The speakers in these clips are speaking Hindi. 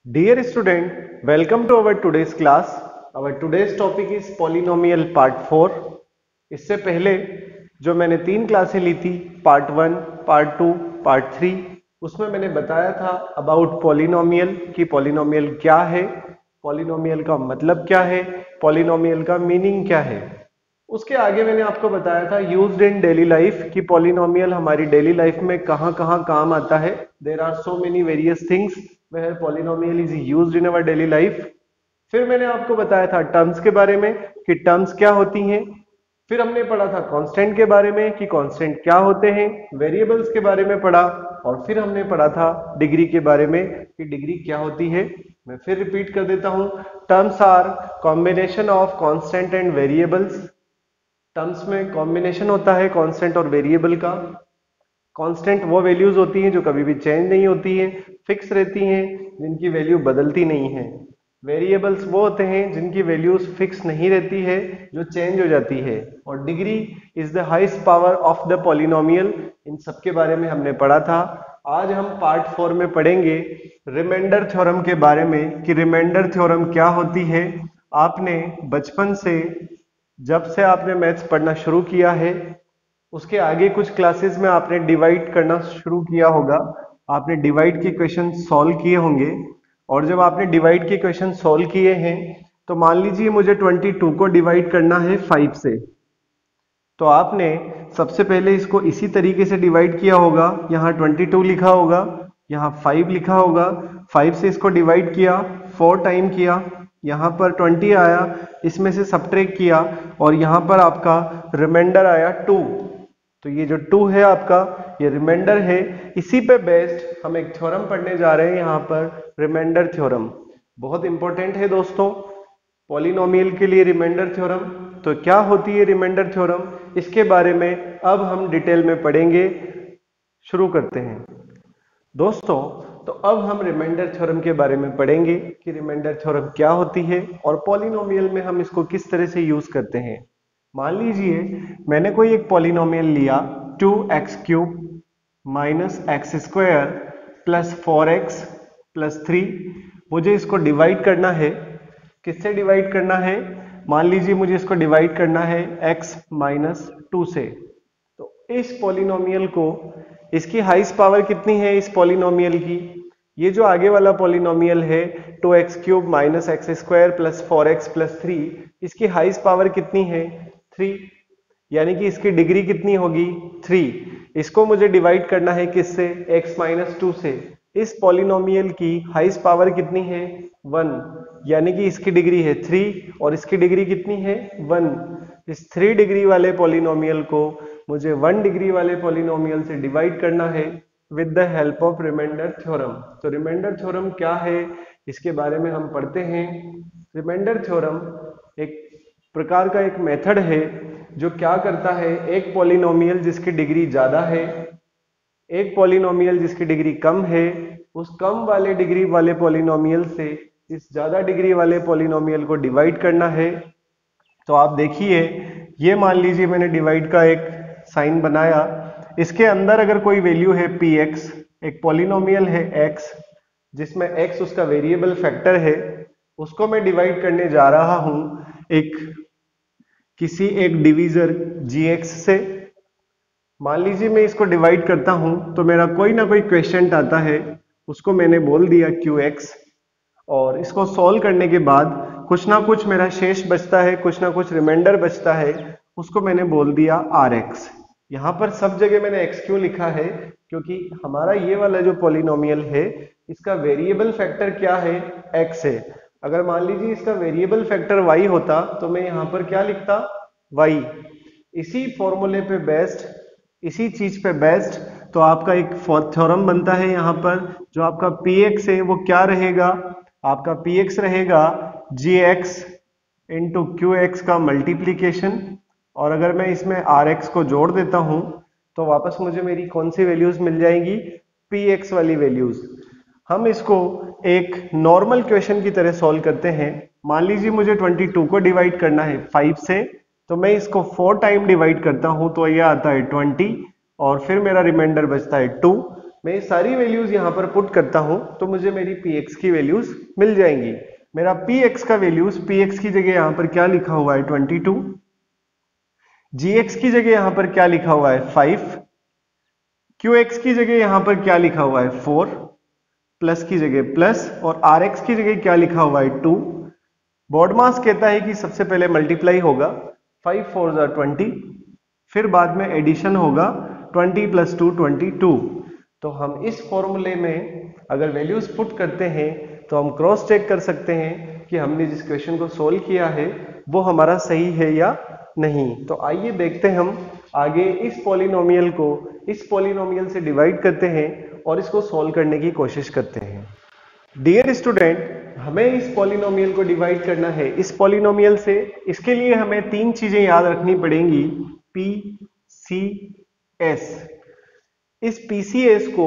Dear student, welcome to our today's class. Our today's topic is polynomial part 4. इससे पहले जो मैंने 3 क्लासें ली थी, पार्ट 1, पार्ट 2, पार्ट 3, उसमें मैंने बताया था अबाउट पॉलिनोमियल कि पॉलिनोमियल क्या है, पॉलिनोमियल का मतलब क्या है, पॉलिनोमियल का मीनिंग क्या है। उसके आगे मैंने आपको बताया था यूज्ड इन डेली लाइफ कि पॉलिनोमियल हमारी डेली लाइफ में कहाँ कहाँ काम आता है। There are so many various things where polynomial is used in our daily life. फिर मैंने आपको बताया था टर्म्स के बारे में कि टर्म्स क्या होती हैं। फिर हमने पढ़ा था कांस्टेंट के बारे में कि कांस्टेंट क्या होते हैं, वेरिएबल्स के बारे में पढ़ा, और फिर हमने पढ़ा था डिग्री के बारे में कि डिग्री क्या होती है। मैं फिर रिपीट कर देता हूं, terms are combination of constant and variables. Terms में कॉम्बिनेशन होता है कांस्टेंट और वेरिएबल का। कांस्टेंट वो वैल्यूज होती हैं जो कभी भी चेंज नहीं होती हैं, फिक्स रहती हैं, जिनकी वैल्यू बदलती नहीं है। वेरिएबल्स वो होते हैं जिनकी वैल्यूज फिक्स नहीं रहती है, जो चेंज हो जाती है। और degree is the highest power of the polynomial. इन सब के बारे में हमने पढ़ा था। आज हम पार्ट 4 में पढ़ेंगे रिमाइंडर थ्योरम के बारे में कि रिमाइंडर थ्योरम क्या होती है। आपने बचपन से, जब से आपने मैथ्स पढ़ना शुरू किया है, उसके आगे कुछ क्लासेस में आपने डिवाइड करना शुरू किया होगा। आपने डिवाइड के क्वेश्चन सॉल्व किए होंगे, और जब आपने डिवाइड के क्वेश्चन सॉल्व किए हैं तो मान लीजिए मुझे 22 को डिवाइड करना है 5 से। तो आपने सबसे पहले इसको इसी तरीके से डिवाइड किया होगा। यहाँ 22 लिखा होगा, यहाँ 5 लिखा होगा, 5 से इसको डिवाइड किया, 4 टाइम किया, यहाँ पर 20 आया, इसमें से सब्ट्रैक्ट किया, और यहाँ पर आपका रिमाइंडर आया 2। तो ये जो 2 है आपका, ये रिमाइंडर है। इसी पे बेस्ड हम एक थ्योरम पढ़ने जा रहे हैं यहाँ पर, रिमाइंडर थ्योरम। बहुत इंपॉर्टेंट है दोस्तों पॉलिनोमियल के लिए रिमाइंडर थ्योरम। तो क्या होती है रिमाइंडर थ्योरम, इसके बारे में अब हम डिटेल में पढ़ेंगे। शुरू करते हैं दोस्तों। तो अब हम रिमाइंडर थ्योरम के बारे में पढ़ेंगे कि रिमाइंडर थ्योरम क्या होती है और पॉलिनोमियल में हम इसको किस तरह से यूज करते हैं। मान लीजिए मैंने कोई एक पॉलिनोमियल लिया 2x³ minus x square plus 4x plus 3। मुझे इसको डिवाइड करना है। किससे डिवाइड करना है? मान लीजिए मुझे इसको डिवाइड करना है x माइनस 2 से। तो इस पॉलिनोमियल को, इसकी हाईएस्ट पावर कितनी है इस पॉलिनोमियल की? ये जो आगे वाला पॉलिनोमियल है 2x³ minus x square plus 4x plus 3, इसकी हाईएस्ट पावर कितनी है? 3। यानी कि इसकी डिग्री कितनी होगी? 3। इसको मुझे डिवाइड करना है किससे? x माइनस 2 से। इस पॉलिनोमियल की हाईएस्ट पावर कितनी है? 1। यानी कि इसकी डिग्री है 3 और इसकी डिग्री कितनी है? 1। इस 3 डिग्री वाले पॉलिनोमियल को मुझे 1 डिग्री वाले पॉलिनोमियल से डिवाइड करना है with the help of remainder theorem. तो रिमाइंडर थ्योरम क्या है, इसके बारे में हम पढ़ते हैं। रिमाइंडर थ्योरम एक प्रकार का एक मेथड है जो क्या करता है, एक पॉलिनोमियल जिसकी डिग्री ज्यादा है, एक पॉलिनोमियल जिसकी डिग्री कम है, उस कम वाले डिग्री वाले पॉलिनोमियल से इस ज्यादा डिग्री वाले पॉलिनोमियल को डिवाइड करना है। तो आप देखिए, ये मान लीजिए मैंने डिवाइड का एक साइन बनाया। इसके अंदर अगर कोई वैल्यू है px, एक पॉलिनोमियल है x जिसमें x उसका वेरिएबल फैक्टर है, उसको मैं डिवाइड करने जा रहा हूं किसी एक डिवीजर gx से। मान लीजिए मैं इसको डिवाइड करता हूं तो मेरा कोई ना कोई क्वेश्चन आता है, उसको मैंने बोल दिया qx, और इसको सॉल्व करने के बाद कुछ ना कुछ मेरा शेष बचता है, कुछ ना कुछ रिमाइंडर बचता है, उसको मैंने बोल दिया rx। यहाँ पर सब जगह मैंने x क्यों लिखा है? क्योंकि हमारा ये वाला जो पॉलिनोमियल है, इसका वेरिएबल फैक्टर क्या है? x है। अगर मान लीजिए इसका वेरिएबल फैक्टर y होता तो मैं यहाँ पर क्या लिखता? y। इसी फॉर्मूले पे बेस्ड, इसी चीज पे बेस्ड तो आपका एक थ्योरम बनता है यहाँ पर। जो आपका px है वो क्या रहेगा? आपका px रहेगा gx इंटू qx का मल्टीप्लीकेशन, और अगर मैं इसमें rx को जोड़ देता हूं तो वापस मुझे मेरी कौन सी वैल्यूज मिल जाएंगी? px वाली वैल्यूज। हम इसको एक नॉर्मल क्वेश्चन की तरह सॉल्व करते हैं। मान लीजिए मुझे 22 को डिवाइड करना है 5 से, तो मैं इसको 4 टाइम डिवाइड करता हूं तो यह आता है 20, और फिर मेरा रिमाइंडर बचता है 2। मैं ये सारी वैल्यूज यहां पर पुट करता हूं तो मुझे मेरी px की वैल्यूज मिल जाएंगी। मेरा px का वैल्यूज, px की जगह यहां पर क्या लिखा हुआ है 22, gx की जगह यहां पर क्या लिखा हुआ है 5, qx की जगह यहां पर क्या लिखा हुआ है 4, प्लस की जगह प्लस, और rx की जगह क्या लिखा हुआ है 2। बॉड मास कहता है कि सबसे पहले मल्टीप्लाई होगा 5 4 जा 20, फिर बाद में एडिशन होगा 20 प्लस 2 22। तो हम इस फॉर्मूले में अगर वैल्यूज पुट करते हैं तो हम क्रॉस चेक कर सकते हैं कि हमने जिस क्वेश्चन को सोल्व किया है वो हमारा सही है या नहीं। तो आइए देखते हैं हम आगे इस पॉलिनोमियल को इस पॉलिनोमियल से डिवाइड करते हैं और इसको सोल्व करने की कोशिश करते हैं। डियर स्टूडेंट, हमें इस पॉलिनोमियल को डिवाइड करना है इस पॉलिनोमियल से। इसके लिए हमें तीन चीजें याद रखनी पड़ेंगी, पी सी एस। इस पीसीएस को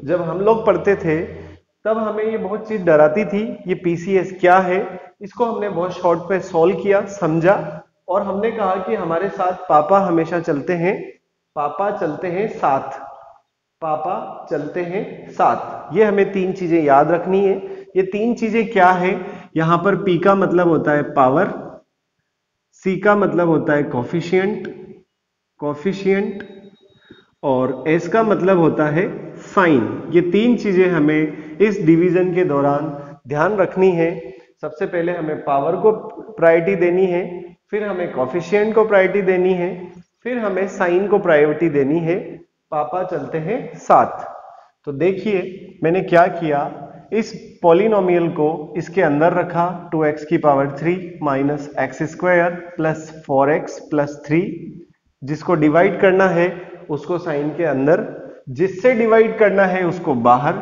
जब हम लोग पढ़ते थे तब हमें ये बहुत चीज डराती थी, ये पीसीएस क्या है। इसको हमने बहुत शॉर्ट पे सॉल्व किया, समझा, और हमने कहा कि हमारे साथ पापा हमेशा चलते हैं, पापा चलते हैं साथ, पापा चलते हैं साथ। ये हमें तीन चीजें याद रखनी है। ये तीन चीजें क्या है? यहां पर पी का मतलब होता है पावर, सी का मतलब होता है कोफिशिएंट, कोफिशिएंट, और एस का मतलब होता है साइन। ये तीन चीजें हमें इस डिवीजन के दौरान ध्यान रखनी है। सबसे पहले हमें पावर को प्रायोरिटी देनी है, फिर हमें कोफिशिएंट को प्रायोरिटी देनी है, फिर हमें साइन को प्रायोरिटी देनी है। पापा चलते हैं साथ। तो देखिए मैंने क्या किया, इस पॉलिनोमियल को इसके अंदर रखा, 2x की power 3 minus x square plus 4x plus 3। जिसको डिवाइड करना है उसको साइन के अंदर, जिससे डिवाइड करना है उसको बाहर।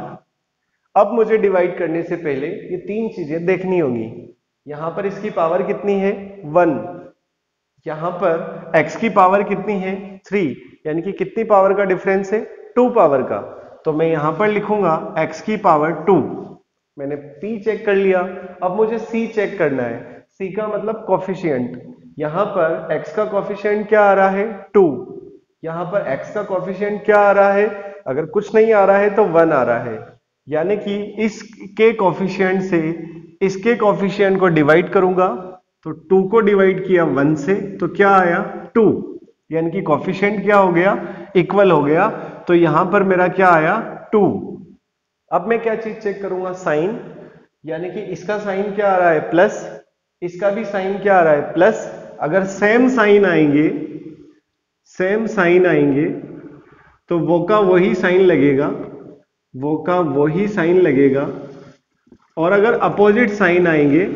अब मुझे डिवाइड करने से पहले ये तीन चीजें देखनी होंगी। यहां पर इसकी पावर कितनी है 1, यहां पर x की पावर कितनी है 3, यानी कि कितनी पावर का डिफरेंस है 2 पावर का। तो मैं यहां पर लिखूंगा x की पावर 2। मैंने p चेक कर लिया, अब मुझे c चेक करना है। c का मतलब कोफिशिएंट। यहां पर x का कोफिशिएंट क्या आ रहा है 2, यहां पर x का कोफिशिएंट क्या आ रहा है, अगर कुछ नहीं आ रहा है तो 1 आ रहा है। यानी कि इसके कोफिशिएंट से इसके कोफिशिएंट को डिवाइड करूंगा, तो 2 को डिवाइड किया 1 से तो क्या आया 2, यानी कि कोफिशिएंट क्या हो गया इक्वल हो गया। तो यहां पर मेरा क्या आया 2। अब मैं क्या चीज चेक करूंगा साइन, यानी कि इसका साइन क्या आ रहा है प्लस, इसका भी साइन क्या आ रहा है प्लस। अगर सेम साइन आएंगे, सेम साइन आएंगे तो वो का वही साइन लगेगा, वो का वही साइन लगेगा। और अगर अपोजिट साइन आएंगे,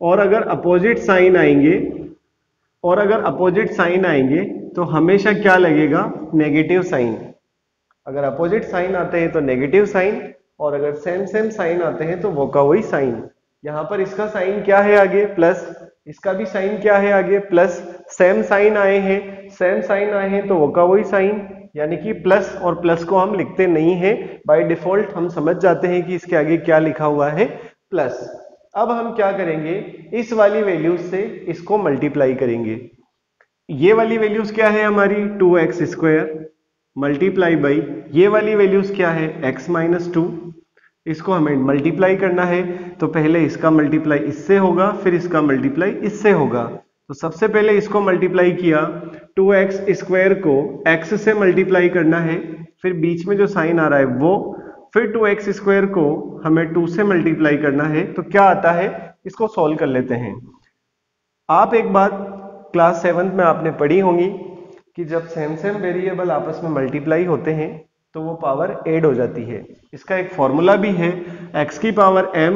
और अगर अपोजिट साइन आएंगे, और अगर अपोजिट साइन आएंगे तो हमेशा क्या लगेगा नेगेटिव साइन। अगर अपोजिट साइन आते हैं तो नेगेटिव साइन, और अगर सेम सेम साइन आते हैं तो वो का वही साइन। यहां पर इसका साइन क्या है आगे प्लस, इसका भी साइन क्या है आगे प्लस। सेम साइन आए हैं, सेम साइन आए हैं तो वो का वही साइन, यानी कि प्लस, और प्लस को हम लिखते नहीं है बाय डिफॉल्ट, हम समझ जाते हैं कि इसके आगे क्या लिखा हुआ है प्लस। अब हम क्या करेंगे, इस वाली वैल्यूज से इसको मल्टीप्लाई करेंगे। ये वाली वैल्यूज क्या है हमारी 2x स्क्वायर मल्टीप्लाई बाई ये वाली वैल्यूज क्या है x माइनस 2। इसको हमें मल्टीप्लाई करना है तो पहले इसका मल्टीप्लाई इससे होगा, फिर इसका मल्टीप्लाई इससे होगा। तो सबसे पहले इसको मल्टीप्लाई किया, 2x स्क्वायर को x से मल्टीप्लाई करना है, फिर बीच में जो साइन आ रहा है वो, फिर 2x स्क्वायर को हमें 2 से मल्टीप्लाई करना है। तो क्या आता है, इसको सॉल्व कर लेते हैं। आप एक बात क्लास 7th में आपने पढ़ी होंगी कि जब सेम सेम वेरिएबल आपस में मल्टीप्लाई होते हैं तो वो पावर ऐड हो जाती है। इसका एक फॉर्मूला भी है, x की पावर m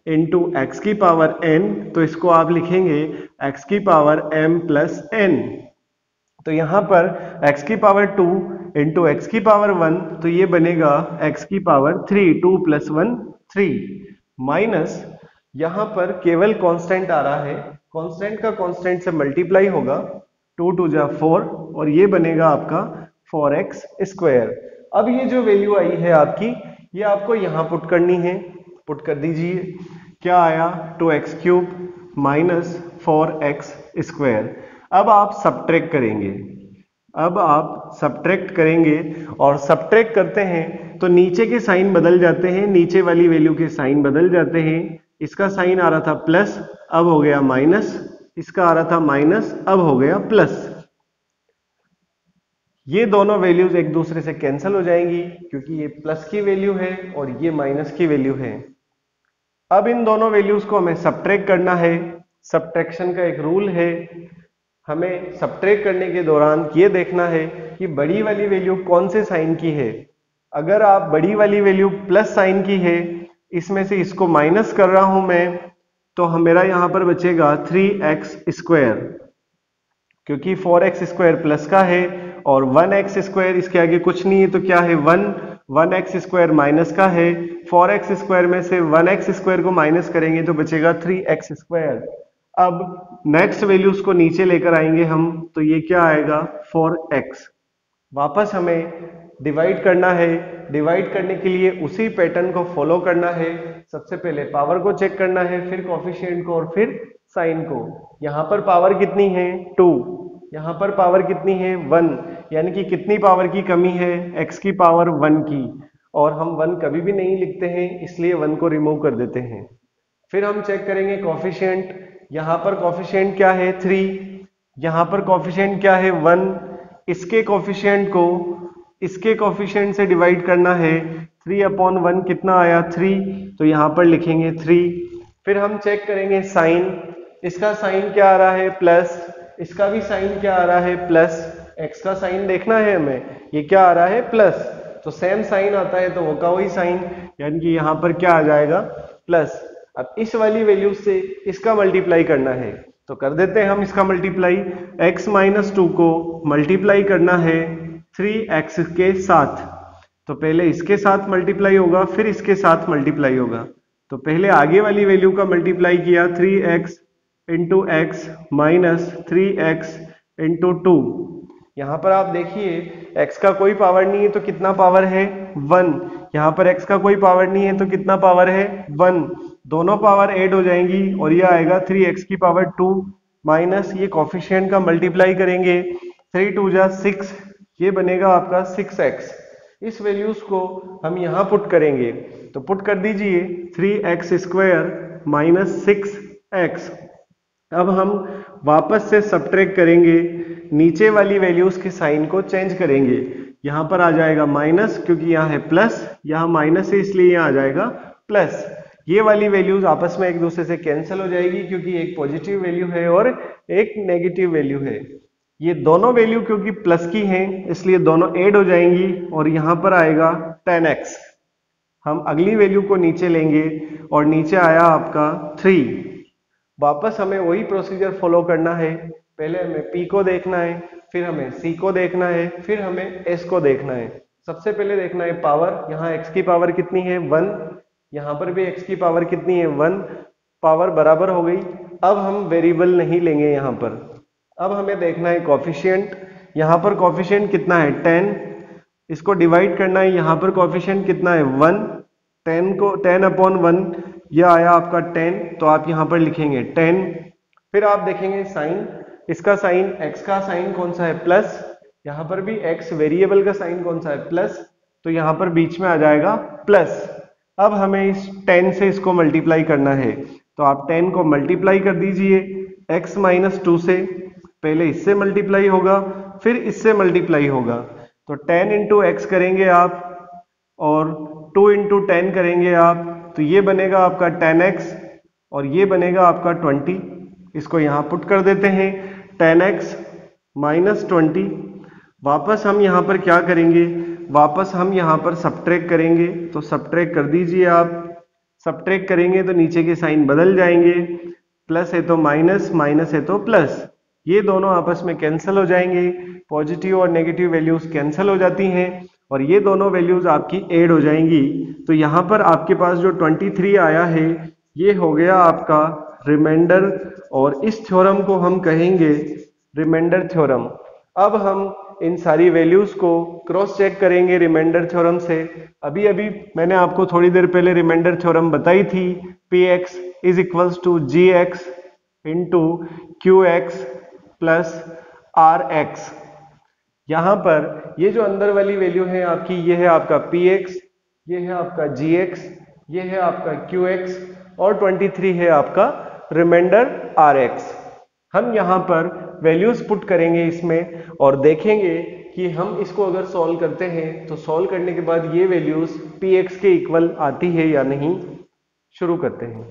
इंटू एक्स की पावर n। तो इसको आप लिखेंगे x की पावर m प्लस n। तो यहां पर x की पावर 2 इंटू एक्स की पावर 1, तो ये बनेगा x की पावर 3, 2 प्लस 1 3, माइनस यहां पर केवल कांस्टेंट आ रहा है, कांस्टेंट का कांस्टेंट से मल्टीप्लाई होगा, 2 2 जा 4, और ये बनेगा आपका 4x स्क्वायर। अब ये जो वैल्यू आई है आपकी, ये आपको यहां पुट करनी है, पुट कर दीजिए। क्या आया 2x cube minus 4x square. अब आप सब्ट्रैक्ट करेंगे, अब आप सब्ट्रैक्ट करेंगे और सब्ट्रैक्ट करते हैं तो नीचे के साइन बदल जाते हैं, नीचे वाली वैल्यू के साइन बदल जाते हैं। इसका साइन आ रहा था प्लस, अब हो गया माइनस, इसका आ रहा था माइनस, अब हो गया प्लस। ये दोनों वैल्यूज एक दूसरे से कैंसिल हो जाएंगी क्योंकि ये प्लस की वैल्यू है और ये माइनस की वैल्यू है। अब इन दोनों वैल्यूज को हमें सब्ट्रैक्ट करना है। सब्ट्रैक्शन का एक रूल है, हमें सब्ट्रैक्ट करने के दौरान ये देखना है कि बड़ी वाली वैल्यू कौन से साइन की है। अगर आप बड़ी वाली वैल्यू प्लस साइन की है, इसमें से इसको माइनस कर रहा हूं मैं, तो मेरा यहां पर बचेगा 3x स्क्वायर, क्योंकि 4x स्क्वायर प्लस का है और 1x स्क्वायर इसके आगे कुछ नहीं है तो क्या है 1x स्क्वायर माइनस का है। 4x स्क्वायर में से 1x स्क्वायर को माइनस करेंगे तो बचेगा 3x स्क्वायर। अब नेक्स्ट वैल्यूज को नीचे लेकर आएंगे हम, तो ये क्या आएगा 4x। वापस हमें डिवाइड करना है। डिवाइड करने के लिए उसी पैटर्न को फॉलो करना है। सबसे पहले पावर को चेक करना है, फिर कोफिशिएंट को और फिर साइन को। यहां पर पावर कितनी है 2, यहां पर पावर कितनी है 1, यानी कि कितनी पावर की कमी है x की पावर 1 की, और हम 1 कभी भी नहीं लिखते हैं इसलिए 1 को रिमूव कर देते हैं। फिर हम चेक करेंगे कोफिशिएंट। यहां पर कोफिशिएंट क्या है 3, यहां पर कोफिशिएंट क्या है 1। इसके कोफिशिएंट को इसके कोफिशिएंट से डिवाइड करना है। 3/1 कितना आया 3, तो यहां पर लिखेंगे 3। फिर हम चेक करेंगे साइन। इसका साइन क्या आ रहा है प्लस, इसका भी साइन क्या आ रहा है प्लस। x का साइन देखना है हमें, ये क्या आ रहा है प्लस, तो सेम साइन आता है तो वो का वही साइन, यानी कि यहां पर क्या आ जाएगा प्लस। अब इस वाली वैल्यू से इसका मल्टीप्लाई करना है तो कर देते हैं हम इसका मल्टीप्लाई। x - 2 को मल्टीप्लाई करना है 3x के साथ, तो पहले इसके साथ मल्टीप्लाई होगा फिर इसके साथ मल्टीप्लाई होगा। तो पहले आगे वाली वैल्यू का मल्टीप्लाई किया 3x into x minus 3x into 2। यहां पर आप देखिए x का कोई पावर नहीं है तो कितना पावर है 1, यहां पर x का कोई पावर नहीं है तो कितना पावर है 1। दोनों पावर ऐड हो जाएंगी और ये आएगा 3x की पावर 2 माइनस ये कोफिशिएंट का मल्टीप्लाई करेंगे 3 2 जा 6, ये बनेगा आपका 6x। इस वैल्यूज को हम यहां पुट करेंगे तो पुट कर दीजिए 3x स्क्वायर माइनस 6x। अब हम वापस से सब्ट्रैक्ट करेंगे, नीचे वाली वैल्यूज के साइन को चेंज करेंगे। यहां पर आ जाएगा माइनस क्योंकि यहाँ है प्लस, यहाँ माइनस है इसलिए यहाँ आ जाएगा प्लस। ये वाली वैल्यूज आपस में एक दूसरे से कैंसिल हो जाएगी क्योंकि एक पॉजिटिव वैल्यू है और एक नेगेटिव वैल्यू है। ये दोनों वैल्यू क्योंकि प्लस की हैं इसलिए दोनों ऐड हो जाएंगी और यहां पर आएगा 10x। हम अगली वैल्यू को नीचे लेंगे और नीचे आया आपका 3। वापस हमें वही प्रोसीजर फॉलो करना है, पहले हमें p को देखना है, फिर हमें c को देखना है, फिर हमें s को देखना है। सबसे पहले देखना है पावर, यहाँ x की पावर कितनी है 1, यहाँ पर भी x की पावर कितनी है 1, पावर बराबर हो गई। अब हम वेरिएबल नहीं लेंगे यहाँ पर, अब हमें देखना है कोफिशिएंट। यहाँ पर कोफिशिएंट कितना है 10, इसको डिवाइड करना है, यहाँ पर कोफिशिएंट कितना है 1, 10 को 10/1 यह आया आपका 10, तो आप यहाँ पर लिखेंगे 10। फिर आप देखेंगे साइन, इसका साइन x का साइन कौन सा है प्लस, यहाँ पर भी x वेरिएबल का साइन कौन सा है प्लस, तो यहाँ पर बीच में आ जाएगा प्लस। अब हमें इस 10 से इसको मल्टीप्लाई करना है तो आप 10 को मल्टीप्लाई कर दीजिए x - 2 से, पहले इससे मल्टीप्लाई होगा फिर इससे मल्टीप्लाई होगा, तो 10 इंटू x करेंगे आप और 2 इंटू 10 करेंगे आप, तो ये बनेगा आपका 10x और ये बनेगा आपका 20। इसको यहाँ पुट कर देते हैं 10x - 20। वापस हम यहाँ पर क्या करेंगे, वापस हम यहाँ पर सब्ट्रैक्ट करेंगे, तो सब्ट्रैक्ट कर दीजिए आप। सब्ट्रैक्ट करेंगे तो नीचे के साइन बदल जाएंगे, प्लस है तो माइनस, माइनस है तो प्लस, ये दोनों आपस में कैंसिल हो जाएंगे, पॉजिटिव और नेगेटिव वैल्यूज कैंसिल हो जाती हैं और ये दोनों वैल्यूज आपकी ऐड हो जाएंगी। तो यहाँ पर आपके पास जो 23 आया है ये हो गया आपका रिमाइंडर, और इस थ्योरम को हम कहेंगे रिमाइंडर थ्योरम। अब हम इन सारी वैल्यूज को क्रॉस चेक करेंगे रिमाइंडर थ्योरम से। अभी अभी मैंने आपको थोड़ी देर पहले रिमाइंडर थ्योरम बताई थी, px = gx × qx + rx। यहाँ पर ये जो अंदर वाली वैल्यू है आपकी, ये है आपका px, ये है आपका gx, ये है आपका qx और 23 है आपका रिमाइंडर rx। हम यहाँ पर वैल्यूज पुट करेंगे इसमें और देखेंगे कि हम इसको अगर सॉल्व करते हैं तो सॉल्व करने के बाद ये वैल्यूज px के इक्वल आती है या नहीं। शुरू करते हैं।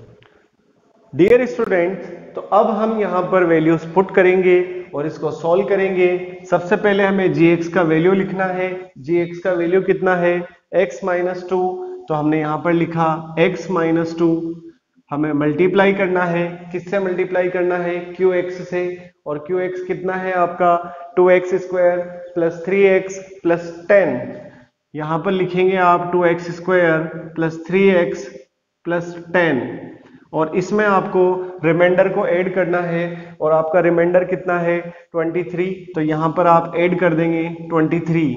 डियर स्टूडेंट्स, तो अब हम यहाँ पर वैल्यूज पुट करेंगे और इसको सॉल्व करेंगे। सबसे पहले हमें gx का वैल्यू लिखना है। gx का वैल्यू कितना है? x माइनस 2, तो हमने यहाँ पर लिखा x माइनस 2। हमें मल्टीप्लाई करना है, किससे मल्टीप्लाई करना है? qx से, और qx कितना है आपका? 2x square plus 3x plus 10। यहाँ पर लिखेंगे आप 2x square plus 3x plus 10, और इसमें आपको रिमाइंडर को ऐड करना है, और आपका रिमाइंडर कितना है? 23। तो यहाँ पर आप ऐड कर देंगे 23।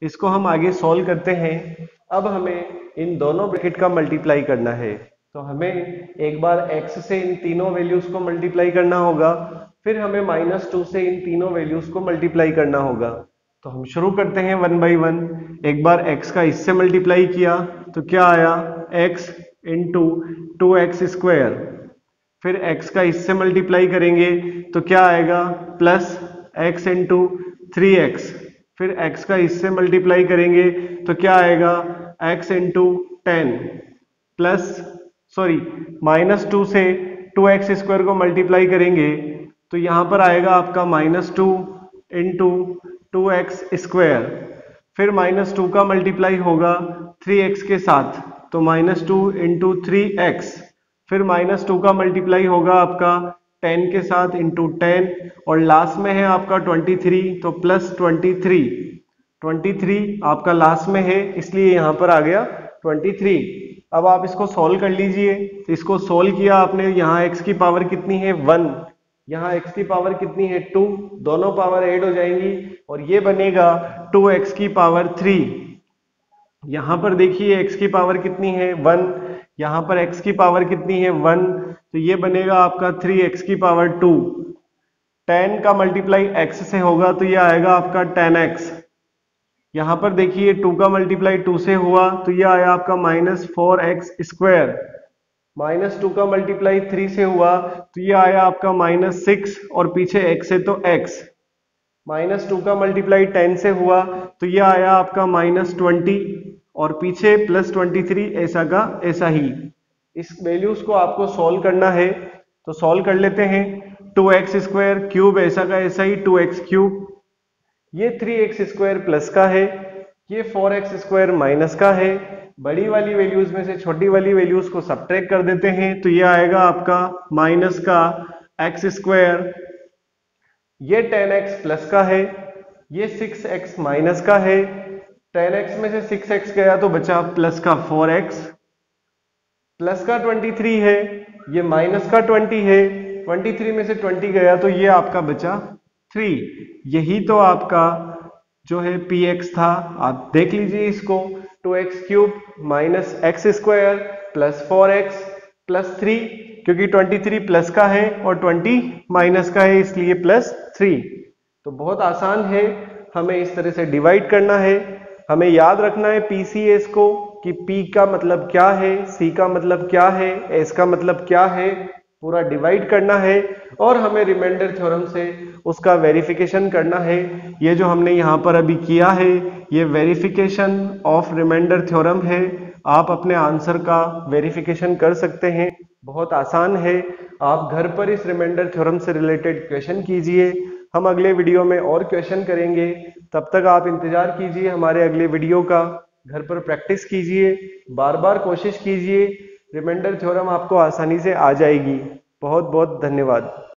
इसको हम आगे सॉल्व करते हैं। अब हमें इन दोनों ब्रैकेट का मल्टीप्लाई करना है, तो हमें एक बार x से इन तीनों वैल्यूज को मल्टीप्लाई करना होगा, फिर हमें -2 से इन तीनों वैल्यूज को मल्टीप्लाई करना होगा। तो हम शुरू करते हैं 1 बाई 1। एक बार x का इससे मल्टीप्लाई किया तो क्या आया? x into 2x square. फिर x का इससे मल्टीप्लाई करेंगे तो क्या आएगा? Plus x into 3x। फिर x का इससे मल्टीप्लाई करेंगे तो क्या आएगा? x इंटू 10 प्लस -2 से 2x स्क्वायर को मल्टीप्लाई करेंगे तो यहाँ पर आएगा आपका -2 इंटू 2x स्क्वायर। फिर -2 का मल्टीप्लाई होगा 3x के साथ, तो -2 इंटू 3x। फिर -2 का मल्टीप्लाई होगा आपका 10 के साथ इंटू 10, और लास्ट में है आपका 23, तो प्लस 23 आपका लास्ट में है, इसलिए यहाँ पर आ गया 23। अब आप इसको सॉल्व कर लीजिए। तो इसको सॉल्व किया आपने, यहाँ x की पावर कितनी है? 1, यहाँ x की पावर कितनी है? 2। दोनों पावर ऐड हो जाएंगी और ये बनेगा 2x की पावर 3। यहाँ पर देखिए x की पावर कितनी है? 1। यहाँ पर x की पावर कितनी है? 1, तो ये बनेगा आपका 3x की पावर 2। 10 का मल्टीप्लाई x से होगा तो ये आएगा आपका 10x। यहाँ पर देखिए 2 का मल्टीप्लाई 2 से हुआ तो ये आया आपका -4x स्क्वायर। -2 का मल्टीप्लाई 3 से हुआ तो ये आया आपका -6, और पीछे x है तो x। -2 का मल्टीप्लाई 10 से हुआ तो ये आया आपका -20, और पीछे +23, ऐसा का ऐसा ही। इस वैल्यूज को आपको सॉल्व करना है, तो सॉल्व कर लेते हैं। 2x स्क्वायर क्यूब ऐसा का ऐसा ही 2x क्यूब, ये 3x स्क्वायर प्लस का है, ये 4x स्क्वायर माइनस का है। बड़ी वाली वैल्यूज में से छोटी वाली वैल्यूज को सब्ट्रैक्ट कर देते हैं तो ये आएगा आपका माइनस का x स्क्वायर, ये 10x प्लस का है, ये 6x माइनस का है। 10x में से 6x गया तो बचा प्लस का 4x, प्लस का 23 है, ये माइनस का 20 है। 23 में से 20 गया तो ये आपका बचा 3। यही तो आपका जो है px था। आप देख लीजिए इसको, 2x cube minus x square plus 4x plus 3, क्योंकि 23 प्लस का है और 20 माइनस का है, इसलिए प्लस 3। तो बहुत आसान है, हमें इस तरह से डिवाइड करना है। हमें याद रखना है PCS को, कि P का मतलब क्या है, C का मतलब क्या है, S का मतलब क्या है, पूरा डिवाइड करना है, और हमें रिमाइंडर थ्योरम से उसका वेरिफिकेशन करना है। ये जो हमने यहाँ पर अभी किया है, ये वेरिफिकेशन ऑफ रिमाइंडर थ्योरम है। आप अपने आंसर का वेरिफिकेशन कर सकते हैं, बहुत आसान है। आप घर पर इस रिमाइंडर थ्योरम से रिलेटेड क्वेश्चन कीजिए। हम अगले वीडियो में और क्वेश्चन करेंगे, तब तक आप इंतजार कीजिए हमारे अगले वीडियो का। घर पर प्रैक्टिस कीजिए, बार बार कोशिश कीजिए, रिमाइंडर थ्योरम आपको आसानी से आ जाएगी। बहुत बहुत धन्यवाद।